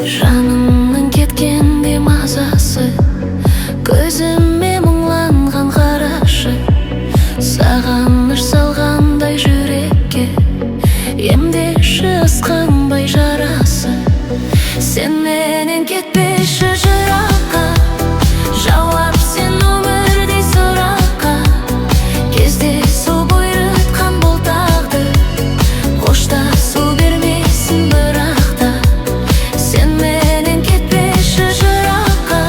Жанымның кеткенде мазасы, көзіме мұңланған қарашы. Сағыныш салғандай жүрекке, емдеші ысқынбай жарасы. Сен менен кетпеші жыраққа, жауап сен өмірдей сұраққа. Кездесу бұйыртқан бұл тағдыр, қоштасу бермейсің бірақ та. Сен менен кетпеші жыраққа,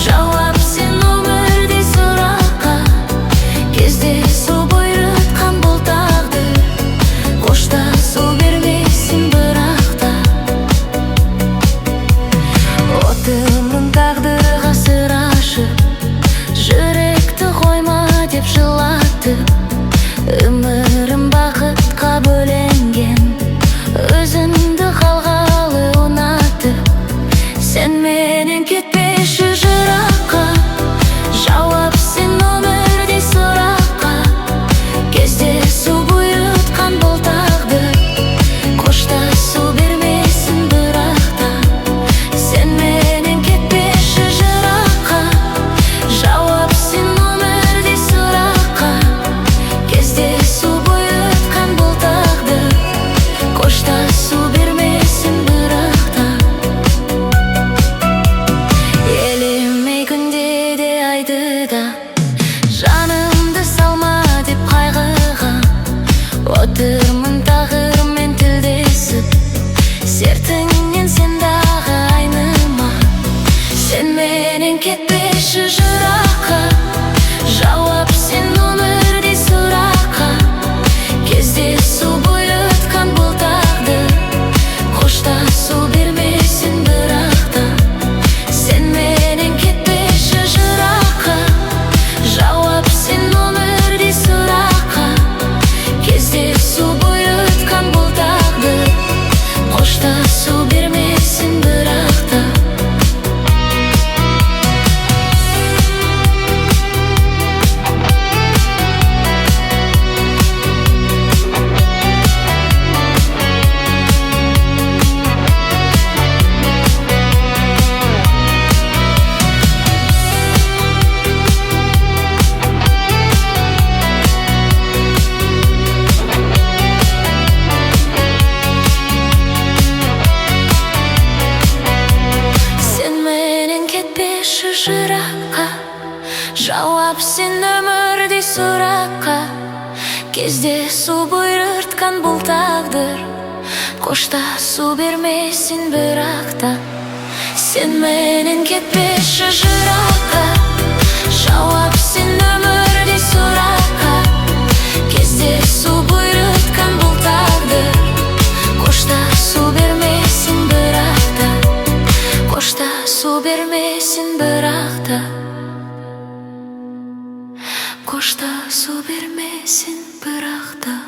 жауап сен өмірдей сұраққа. Кездесу бұйыртқан бұл тағдыр, қоштасу бермейсің бірақ та. Отымның тағдырға сыр ашып, жүректі қойма деп жылатып. Өмірім бақытқа бөленген, өзіңді қалғалы ұнатып. Сен менен кетпеші жыраққа, жауап сен өмірдей сұраққа. Кездесу бұйыртқан бұл тағдыр, қоштасу бермейсің бірақ та. Сен менен кетпеші жыраққа, жауап сен өмірдей сұраққа. Кездесу бұйыртқан бұл тағдыр, қоштасу бермейсің бірақ та. Елемей күнде де айды да, жанымды салма деп қайғыға. Отырмын тағдырмен тілдесіп, сертіңнен сен дағы айныма. Сен менен кетпеші жыраққа, жауап сен өмірдей сұраққа. Кездесу бұйыртқан бұл тағдыр, қоштасу бермейсің бірақ та. Сен менен кетпеші жыраққа, жауап сен өмірдей сұраққа. Кездесу бұйыртқан бұл тағдыр, қоштасу бермейсің бірақ та. Сен менен кетпеші жыраққа, жауап сен өмірдей сұраққа. Кездесу бұйыртқан бұл тағдыр, қоштасу бермейсің бірақ та. Сен менен кетпеші жыраққа, жауап сен өмірдей сұраққа. Кездесу бұйыртқан бұл тағдыр, қоштасу бермейсің бірақ та. Қоштасу бермейсің бірақ та. Қоштасу бермейсің бірақ та.